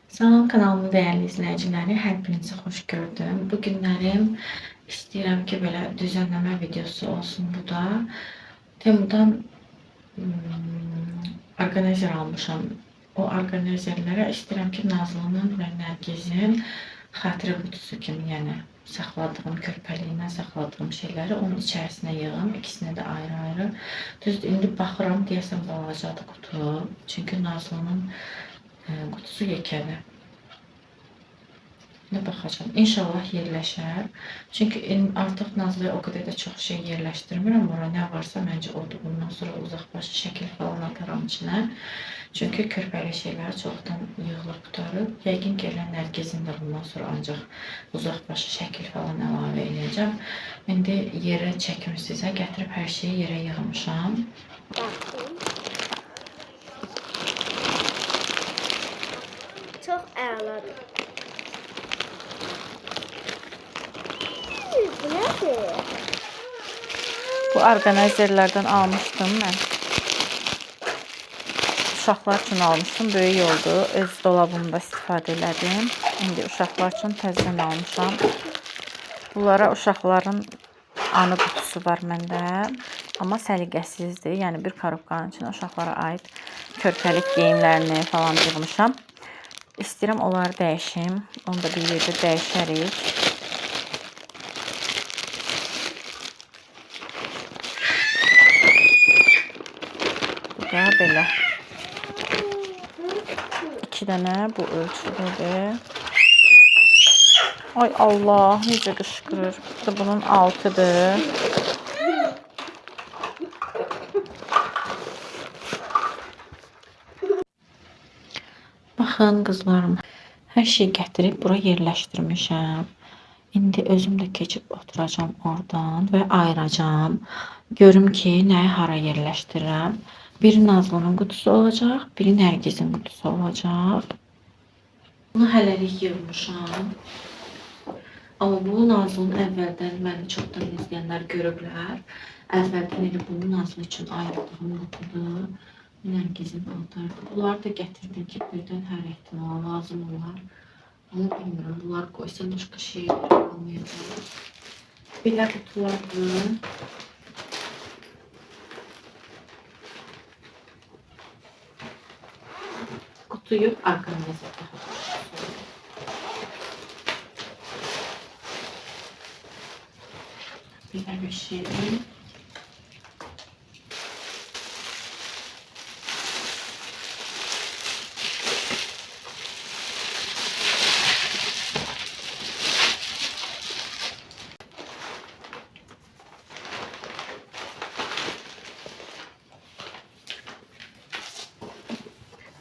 Salam kanalımın dəyərli izləyiciləri, hər birinizi xoş gördüm. Bu günlərim istəyirəm ki, belə düzənləmə videosu olsun bu da. Temudan orqanayzer almışam. O orqanayzerlərə istəyirəm ki, Nazlı'nın və Nərgizin xatirə qutusu kimi, yəni saxladığım, körpəliyindən saxladığım şeyləri onun içərisinə yığım. İkisini də ayrı-ayrı. Düzdür, indi baxıram, deyəsən balacadır qutu. Çünki Nazlı'nın qutusu yekədir. Ne baxacağım. İnşallah yerləşər. Çünki artıq Nazlıya o qədər də çox şey yerləşdirmirəm. Ora nə varsa məncə odur. Bundan sonra uzaqbaşı şəkil falan ataram içinə. Çünki körpəli şeylər çoxdan yığılıb qutarıb. Yəqin ki, elə Nərgizin də bundan sonra ancaq uzaqbaşı şəkil falan əlavə edəcəm. İndi yerə çəkim sizə. Gətirib hər şeyi yerə yığmışam. Çox əladır. Bu nədir? Bu orqanayzerlərdən almışdım mən. Uşaqlar üçün almışdım, böyük oldu. Öz dolabımda istifadə elədim. İndi uşaqlar üçün təzədən almışam. Bunlara uşaqların anı qutusu var məndə. Amma səliqəsizdir. Yəni bir korobkanın içində uşaqlara aid körpəlik geyimlərini falan yığmışam. İstəyirəm onları dəyişim. Onu da bir yerdə dəyişərik. Belə. 2 dənə bu ölçüdədir. Ay Allah, necə qışqırır. Bu da bunun 6'dır. Baxın qızlarım, hər şey gətirib bura yerləşdirmişəm. İndi özüm də keçib oturacağam oradan və ayıracağım. Görüm ki, nəyi hara yerləşdirirəm. Biri Nazlı'nın qutusu olacaq, biri Nərgizin qutusu olacaq. Bunu hələlik yığmışam. Amma bu Nazlı'nın əvvəldən məni çoxdan izləyənlər görüblər. Əvvəldən elə bunu Nazlı üçün ayırdığım qutudur. Nərgizin altardır. Bunları da gətirdim ki, birdən hər ehtimala lazım olar. Amma bilmirəm, bunları qoysam başqa şey qalmayacaq. Belə qutulardır. Kutuyu orqanayzer taxacağım. Belə bir şey.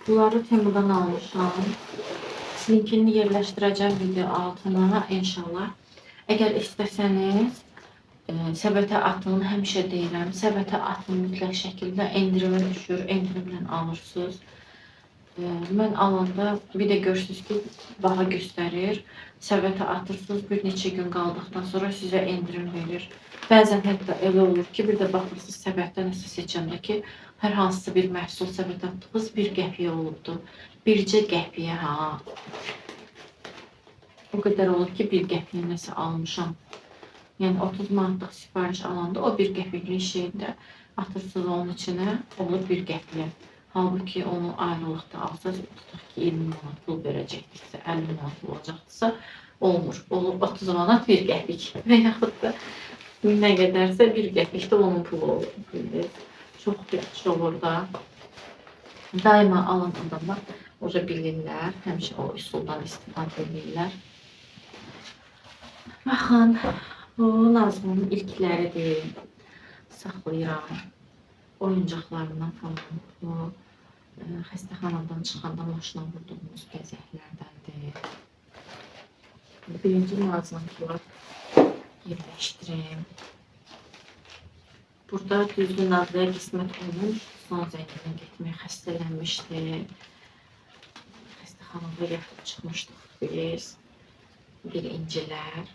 Bunları Temu'dan almışam. Linkini yerləşdirəcəm video altına inşallah. Əgər istəsəniz səbətə atın, həmişə deyirəm, səbətə atın mütləq şəkildə endirimə düşür, endirimlə alırsınız. Mən alanda bir də görürsünüz ki, baha göstərir. Səbətə atırsınız, bir neçə gün qaldıqdan sonra sizə endirim verir. Bəzən hətta elə olur ki, bir də baxırsınız səbətdə nəsə seçəndə ki, hər hansısa bir məhsul səbətə atdığınız 1 qəpiyə olubdur. Bircə qəpiyə ha. O qədər olub ki, 1 qəpiyə nəsə almışam. Yəni 30 manatlıq sifariş alanda o 1 qəpiklik şeyi də atırsınız onun içinə, olur 1 qəpiyə. Halbuki onu ayrılıqda alsanız, tutaq ki 20 manat pul verəcəkdirsə, 50 manat olacaqdırsa, olmur. Olur 30 manat 1 qəpik və yaxud da nə qədərsə 1 qəpik də onun pulu olur. Çox yaxşı olur da. Daima alan adamlar oca bilirlər, həmişə o üsuldan istifadə edirlər. Baxın, bu Nazlı'nın ilkləridir. Saxlayıram. Oyuncaqlarından falan bu. Xəstəxanadan çıxanda maşına vurduğumuz bəzəklərdəndir. Birinci Nazlı'nınkiler yerləşdirim. Burada düzdür Nazlı'ya qismət olmuş. Son zəngindən getməyə xəstələnmişdi. Xəstəxanada yatıb çıxmışdıq biz. Birincilər.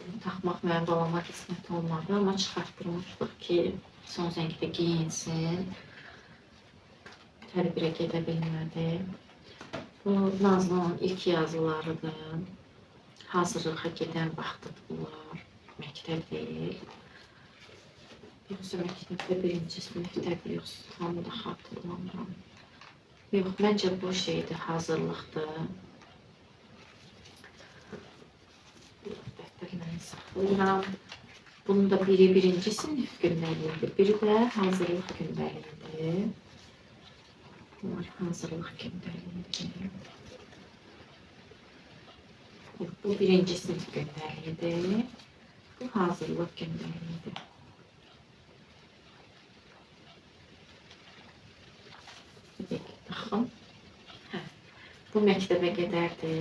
Bunu taxmaq mənim balama qismət olmadı, amma çıxartdırmışdıq ki, son zəngdə giyinsin. Tədbirə gedə bilmədi. Bu Nazlı'nın ilk yazılarıdır. Hazırlığa gedən vaxtıdır bunlar. Məktəb deyil. Yoxsa məktəbdə birinci sinifdədir, yoxsa tam da xatırlamıram. Yox, məncə bu şeydir, hazırlıqdır. Dəftərləri saxlayıram. Bunun da biri birinci sinif gündəliyidir, biri də hazırlıq gündəliyidir. Bunlar hazırlıq gündəliyidir. Bu birinci sinif gündəliyidir. Bu hazırlıq gündəliyidir. Baxın. Bu məktəbə gedərdi.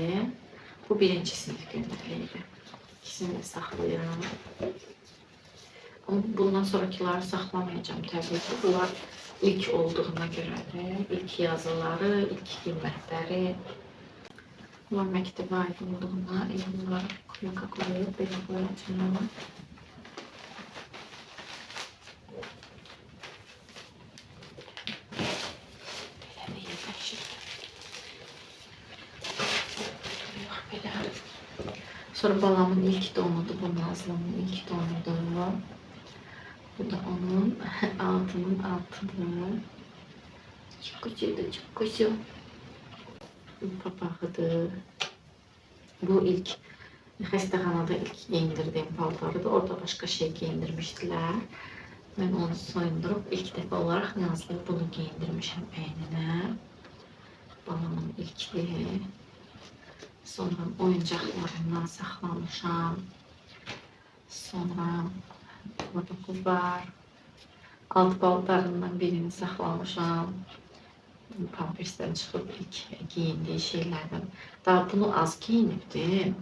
Bu birinci sinif gündəliyidir. İkisini də saxlayıram. Ama bundan sonrakileri saxlamayacağım təbii ki. Bunlar ilk olduğuna görədir. İlk yazıları, ilk qiymətləri. Bunlar məktəbə aid olduğuna bunları kuyuka koyup belə koyacağım. Belə bir yerləşir. Belə. Sonra balamın ilk donudur, bu Nazlı'nın ilk donudur. Bu da onun altının altıdır. Çok güzel, çok güzel. Bu papağıdır. Bu ilk xəstəxanada ilk giyindirdiğim paltarıdır. Orada başka şey giyindirmişdiler. Ben onu soyundurup ilk defa olarak Nazlı'ya bunu giyindirmişim beynine. Babamın ilkliği. Sonra oyuncaklarından saxlamışam. Sonra burada bu var. Alt paltarından birini saxlamışam. Pampers'ten çıxıb ilk giyindiği şeylerden. Daha bunu az giyinibdi.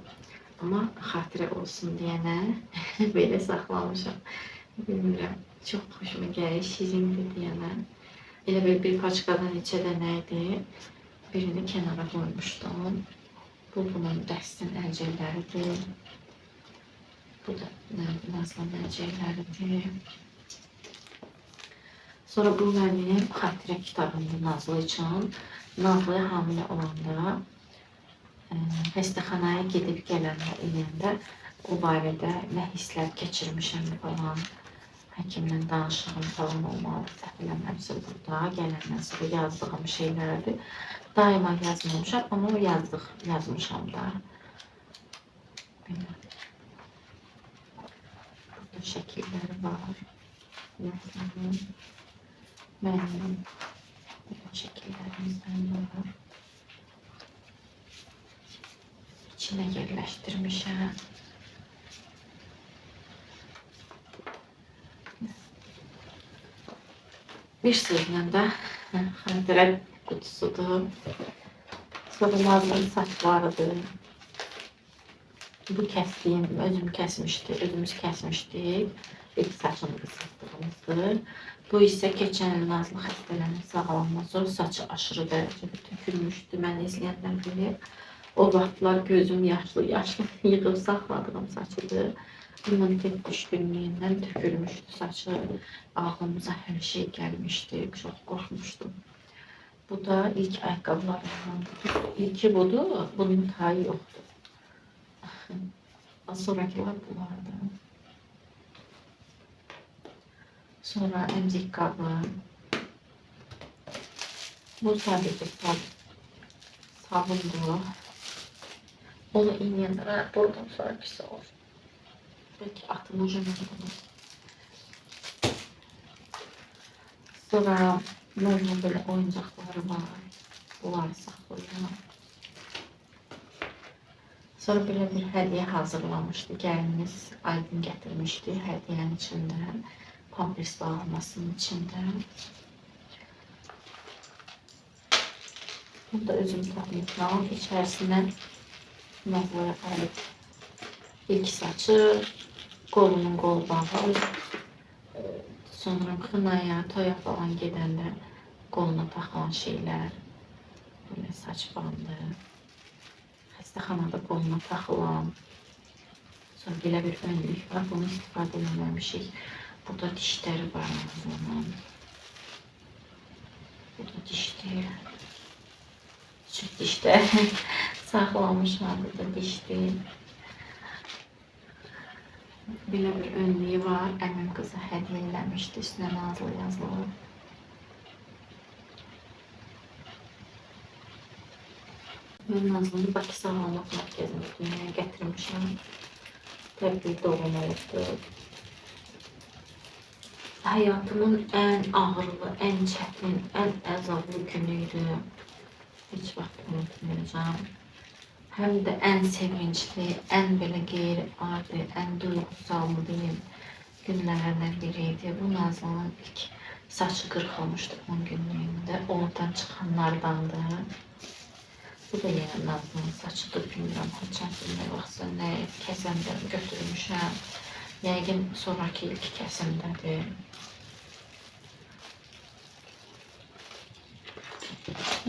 Ama xatirə olsun deyənə belə saxlamışam. Bilmirəm, çox xoşuma gəlir, şirindir deyənə. Elə bir paçkadan neçə dənə idi. Birini kənara qoymuşdum. Bu bunun dəstin əlcəkləridir. Bu da Nazlı'nın əlcəkləridir. Sonra bu mənim xatirə kitabımdır Nazlı üçün. Nazlı hamilə olanda xəstəxanaya gedib eləyəndə o barədə nə hisslər keçirmişəm falan. Həkimlə danışığım falan olmalı. Səhv eləmirəmsə burada gələndən sonra yazdığım şeylərdir. Daima yazmamışam ama yazmışam da. Belə. Burada şəkilləri var. Yazdım. Mənim şəkillərimizdən var. İçinə yerləşdirmişəm. Bir sözlə də xatirə kutusudur. Sonra Nazlı'nın saçlarıdır. Bu kəsdiyim, özüm kəsmişdi, özümüz kəsmişdik. İlk saçını qısıtdığımızdır. Bu isə keçən il Nazlı xəstələnib sağalandan sonra saçı aşırı dərəcədə tökülmüşdü. Mən izləyənlər bilir. O vaxtlar gözüm yaşlı yığıb saxladığım saçıdır. İmmunitet düşkünlüğündən tökülmüşdü saçı. Ağlımıza hər şey gəlmişdi. Çox qorxmuşdum. Bu da ilk ayakkabılarımdan. İlki budur, bunun tayı yoktu. Sonrakiler bulardı. Sonra emzik kabı. Bu sadece sabundu. Onu iğneyenlere buradan sonrakisi olur. Belki atın ucuna bunu. Sonra normal böyle oyuncakları var. Bunları saklıyorum. Sonra belə bir hediye hazırlamışdı. Gəliniz Aydın gətirmişdi hədiyyənin içində. Pampers bağlamasının içində. Bunu da özüm tapmışam. İçərisindən Nazlıya aid ilk saçı, qolunun qol bağı, sonra xınaya, toya falan gedəndə qoluna taxılan şeylər, böyle saç bandı, xəstəxanada qoluna taxılan, sonra belə bir önlük var, bunu istifadə eləməmişik. Burada dişləri var Nazlı'nın. Burada dişləri. küçük dişdə saxlamışam burada dişli. Belə bir önlüyü var. Əmim qıza hədiyyə eləmişdi. Üstünə Nazlı yazılı. Mən Nazlı'nı Bakı Sağlamlıq Mərkəzinə dünyaya gətirmişəm. Təbii doğum olubdu. Hayatımın ən ağırlı, ən çətin, ən əzablı günüydü. Heç vaxt unutmayacağım. Həm də ən sevincli, ən belə qeyri-adi, ən duygusal diyeyim günlərdən biriydi. Bu Nazlı'nın ilk saçı qırxılmışdı 10 günlüyündə. Oradan çıxanlardandı. Bu da yenə Nazlı'nın saçıdır. Bilmirəm, haçan vaxtsa nə kəsəmdə götürmüşəm. Yəqin sonraki ilk kəsimdədir.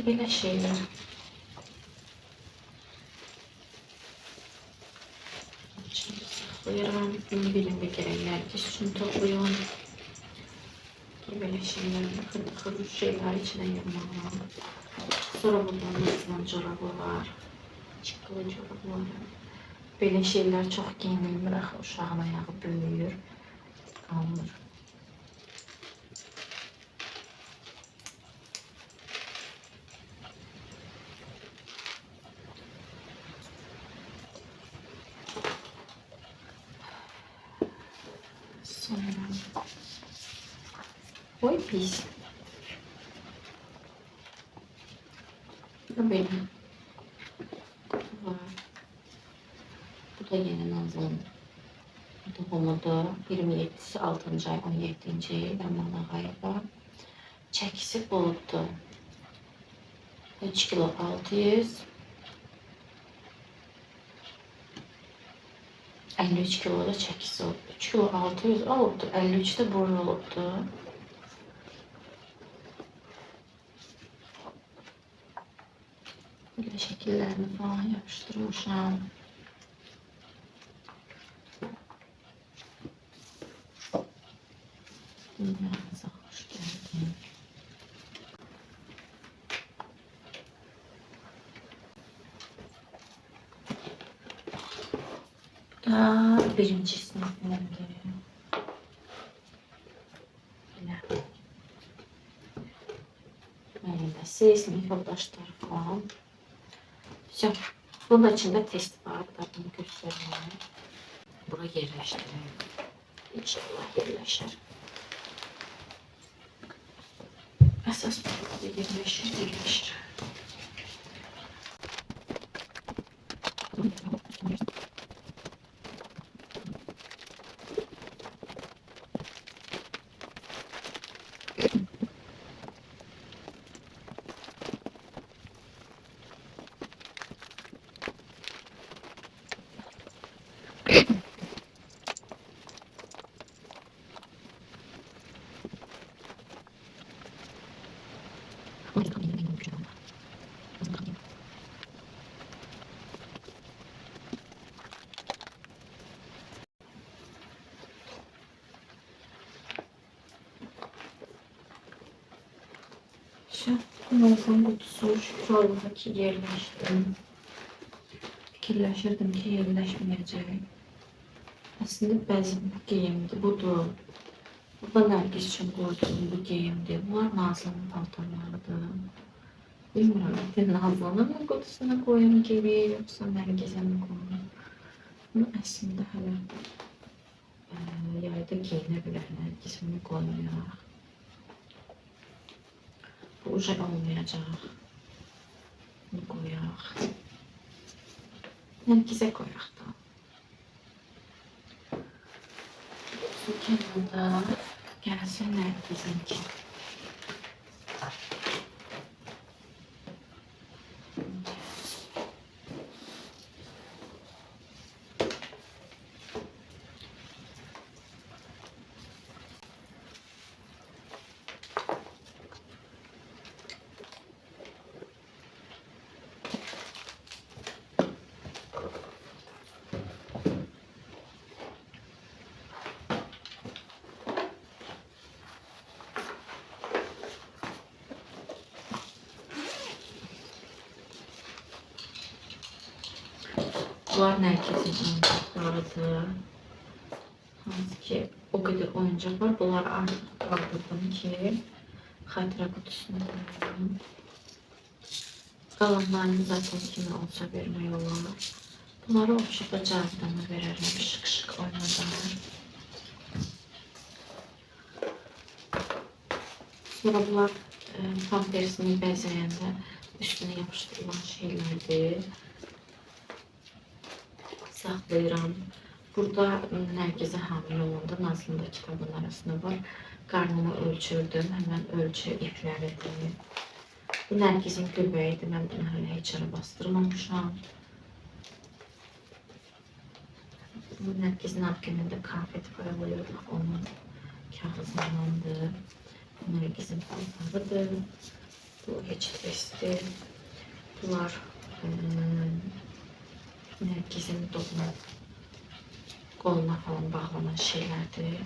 Belə şeylər. Şimdi saxlayıram. Bunu birində gərək Nərgiz üçün toplayım. Belə şeylər, xırda şeylər içinə yığmağım. Sonra buradan Nazlı'nın corabı var. Çıqqılı corabı var. Belə şeylər çox geyinilmir, axı uşağın ayağı böyüyür, qalmır. Sonra... Oy pis. Bu benim. Var. Bu da yeni Nazlı'nın doğumudur. 27'si 6. ay 17. il Əman Ağayeva. Çəkisi buluddur. 3 kilo 600. 53 kilo da çəkisi oldu. 3 kilo 600 oldu. 53 de burnu oldu. Böyle şekillerini falan yapıştırmışam. Dünyamıza hoş geldin. Bu da birinci sınıflardır. Belə. Müəlliməsi, sınıf yoldaşları falan. Все. Bunun içinde test var. Da bunu göstereyim. Bura yerleştireyim. İnşallah yerleşir. Əsas burada yerleşir. Şu Nazlı'nın kutusu şu Allah'taki yerleştirdim. Fikirləşirdim ki, yerləşməyəcək. Əslində bəzi bu geyimdir, budur. Burada Nərgiz üçün qoyduğum bu geyimdir. Bunlar Nazlı'nın paltarlarıdır. Bilmirəm, Nazlı'nın kutusuna koyayım geri, yoksa Nərgiz'e mi koyayım? Bunu əslində hələ yayda giyinə bilər, Nərgiz'ini koymayaq. Bu uca olmayacaq. Bunu koyaq. Nərgiz'e koyaq da. Bu kenarda gəlsin Nərgiz'inki. Bunlar Nərgizin oyuncaqlarıdır. Hansı ki, o qədər oyuncaq var. Bunları artıq qaldırdım ki, xatirə qutusuna qoyayım. Qalanlarını zaten kimi olsa vermək olar. Bunları oxşuda Cavidana verərəm, şık-şık oynadan. Sonra bunlar pampersini bəzəyəndə üstünə yapışdırılan şeylərdir. Saxlayıram. Burada Nərgizə hamilə olanda Nazlının da kitabın arasında var. Qarnımı ölçürdüm. Həmən ölçü ipləridir. Bu Nərgizin göbəyidir. Mən bunu hələ heç ara bastırmamışam. Bu Nərgizin abqənində konfet qoyuluyorduk. Onun kağızındandır. Bu Nərgizin paltarıdır. Bu heç testdir. Bunlar Nərgizin doğma qoluna falan bağlanan şeylərdir.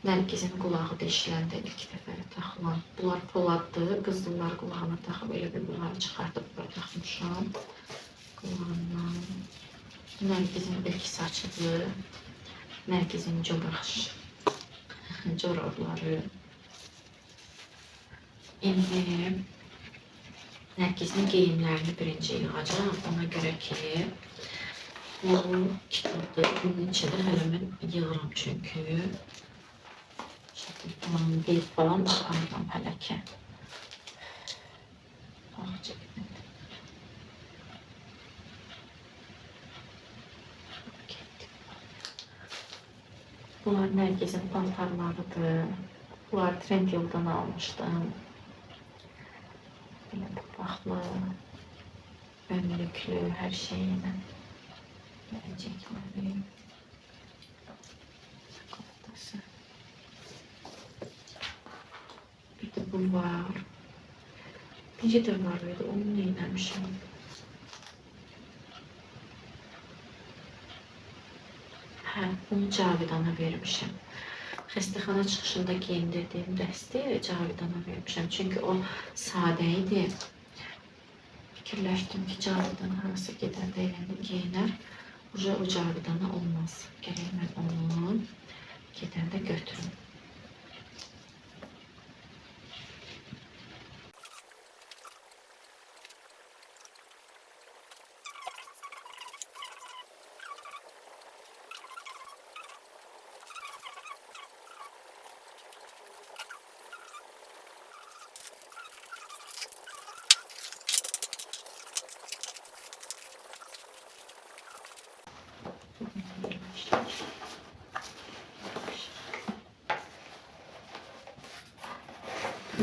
Nərgizin qulağı deşiləndə ilk dəfə taxılan. Bunlar poladdır. Qızıllar qulağına taxıb elə bir bunları çıxartıb bura taxmışam. Qulağından. Nərgizin ilk saçıdır. Nərgizin corabları. İndi Nərgizin geyimlərini birinci yığacağım. Ona görə ki, bu kitabdır. Bunun içində hələ mən yığıram çünki. Qeyb falan aparıram hələ ki. Bunlar Nərgizin paltarlarıdır. Bunlar Trendyoldan almışdım. Belə papaqlı, önlüklü, hər şeylə. Verəcəkləri. Saqqalatası. Bir də bu var. Necə də var idi, onu neyləmişim. Hə, bunu Cavidana vermişim. Xəstəxana çıxışında geyindirdiyim dəsti Cavidana vermişəm. Çünki o sadə idi. Fikirləşdim ki, Cavidana harası gedəndə yəni geyinər. O Cavidana olmaz. Gərək mən onu gedəndə götürüm.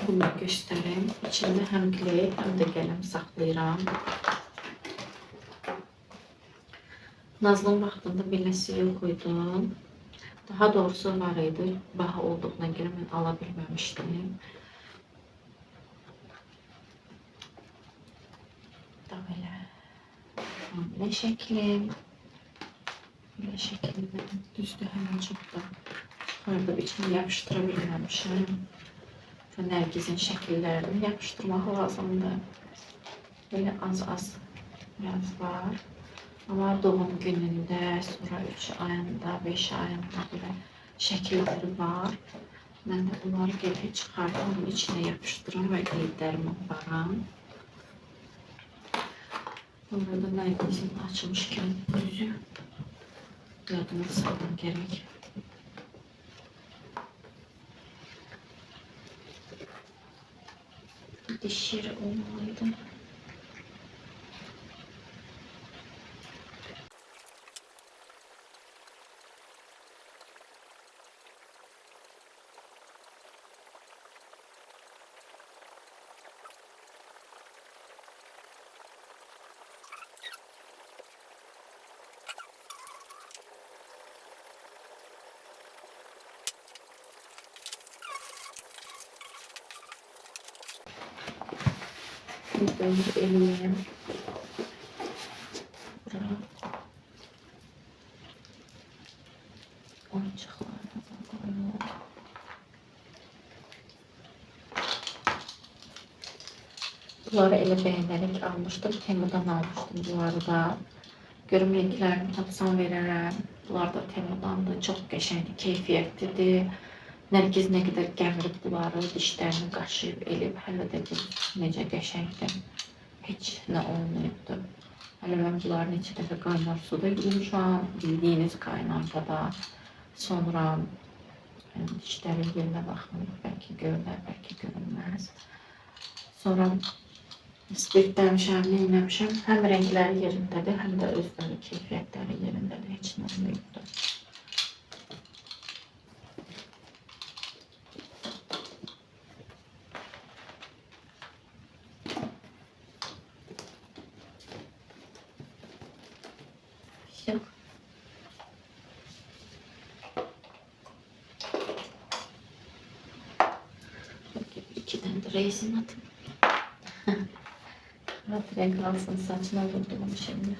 Bunu göstəreyim. İçində həm kley, həm də qələm saxlayıram. Nazlının vaxtında beləsi yox idi. Daha doğrusu var idi. Baha olduğuna görə mən ala bilməmişdim. Da belə. Belə şəklim. Belə şəklim mənim düzdür, həmən çox da çıxardıb içini yapışdıra bilməmişəm. Nərgizin şəkillərini yapışdırmaq lazımdır. Belə az-az biraz var. Ama doğum günündə, sonra 3 ayında, 5 ayında belə şəkilləri var. Mən də bunları gələk çıxardım, onun içine yapışdırım və qeydlərimi aparam. Burada da Nərgizin açmışkən üzü yadıma salmam gerek. Diş yeri olmalıydı. Böyle eleyim. Buraya oyuncaklarını koyuyorum. Bunları elə bəyənərək almışdım. Temu'dan almışdım bunları da. Görüm linklərini tapsam verərəm. Bunlar da temadandır. Çox qəşəngdir, keyfiyyətlidir. Nərgiz nə qədər gəmirib bunları, dişlərini qaşıyıb, elib, hələ də bir necə qəşəngdir. Heç nə olmayıbdır. Hələ mən bunları neçə dəfə qaynar suda yumuşam, bildiyiniz qaynarda. Sonra dişlərin yerinə baxın, bəlkə görünər, bəlkə görünməz. Sonra spirtləmişəm, neyləmişəm. Həm rəngləri yerindədir, həm də özləri keyfiyyətləri yerindədir. Heç nə olmayıbdır. Yok. İki tane de resim atayım. Rahat renk alsın, saçına vurdum şimdi.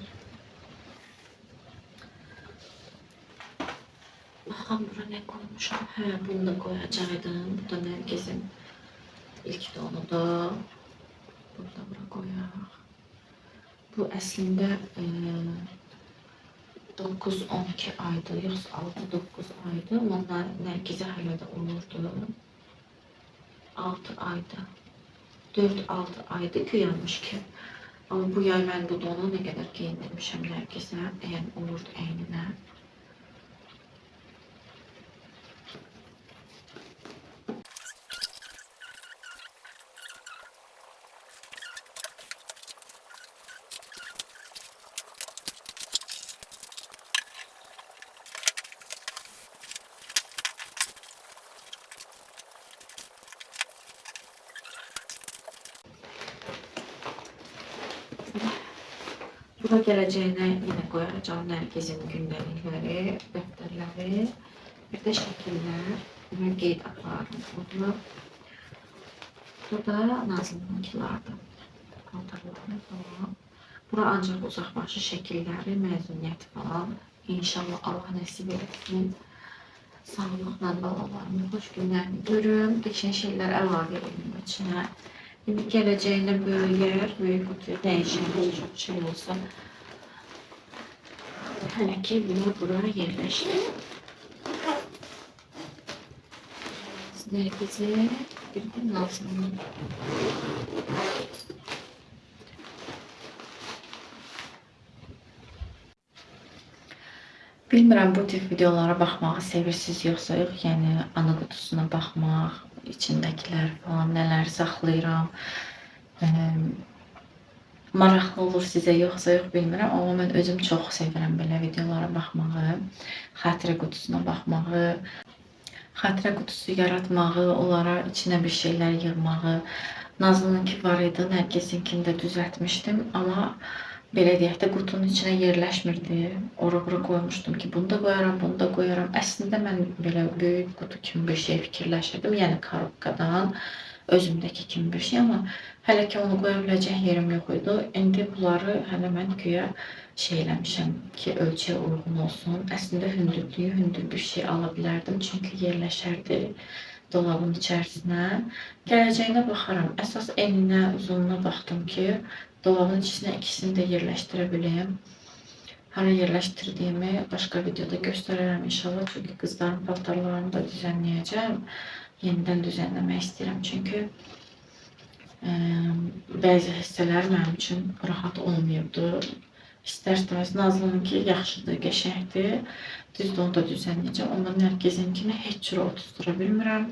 Bakalım bura ne koymuşum. He, bunu da koyacaktım. Bu da Nergiz'in ilk donu da. Burada bura koyak. Bu əslində 9-12 aydı, yoxsa 6-9 aydı. Onlar Nərgizə hələ də olurdu. 6 aydı. 4-6 aydı güyanmış ki. Ama bu yay mən bu donu nə qədər geyindirmişəm Nərgizə. Yəni olurdu əyninə. Bura gələcəyinə yenə qoyacağım Nərgizin gündəlikləri, dəftərləri, bir də şəkillər və qeyd aparım. Bu da Nazlı'nınkilardır. Paltarlarını falan. Bura ancaq uzaqbaşı şəkilləri, məzuniyyəti falan. İnşallah Allah nəsib etsin. Sağlıqla balalarımı, xoş günlərini görüm. Qəşəng şeylər əlavə edin içinə. İndi gələcəyinə böyüyər, böyük qutuya dəyişənlər çox şey olsa. Hələ ki, bunu bura yerləşdir. Nərgizi bir də Nazlı'nın. Bilmirəm, bu tip videolara baxmağı sevirsiniz yoxsa yox. Yəni, ana qutusuna baxmaq, içindəkilər falan, nələr saxlayıram. Maraqlı olur sizə yoxsa yox bilmirəm. Amma mən özüm çox sevirəm belə videolara baxmağı, xatirə qutusuna baxmağı, xatirə qutusu yaratmağı, onlara içinə bir şeylər yığmağı. Nazlı'nınki var idi, Nərgizinkini də düzəltmişdim. Amma belə deyək də qutunun içinə yerləşmirdi. Ora-bura qoymuşdum ki, bunu da qoyaram, bunu da qoyaram. Əslində mən belə böyük qutu kimi bir şey fikirləşirdim. Yəni korobkadan özümdəki kimi bir şey, amma hələ ki onu qoya biləcək yerim yox idi. İndi bunları hələ mən güya şey eləmişəm ki, ölçüyə uyğun olsun. Əslində hündür bir şey ala bilərdim, çünki yerləşərdi dolabın içərisinə. Gələcəyinə baxaram. Əsas eninə, uzunluğuna baxdım ki, dolabın içine ikisini de yerləşdirə Hara yerləştirdiyimi başqa videoda göstərərəm inşallah. Çünki qızların paltarlarını da düzənləyəcəm. Yenidən düzənləmək istəyirəm. Çünki bəzi hissələr mənim üçün rahat olmayıbdı. İstər-istəməz Nazlı'nınki yaxşıdır, qəşəngdir. Düzdür, onu da düzənləyəcəm. Amma Nərgizinkini heç cür otuzdura bilmirəm.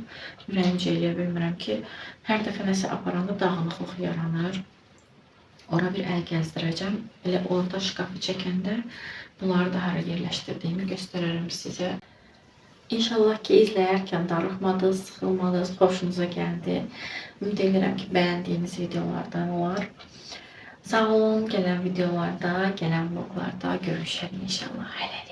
Ürəyimcə eləyə bilmirəm ki, hər dəfə nəsə aparanda dağınıqlıq yaranır. Ora bir əl gəzdirəcəm. Elə orada şkafı çəkəndə bunları da hara yerləşdirdiyimi göstərərəm sizə. İnşallah ki, izləyərkən darıxmadınız, sıxılmadınız, xoşunuza gəldi. Ümid edirəm ki, bəyəndiyiniz videolardan olar. Sağ olun, gələn videolarda, gələn vloglarda görüşərik inşallah. Hələ.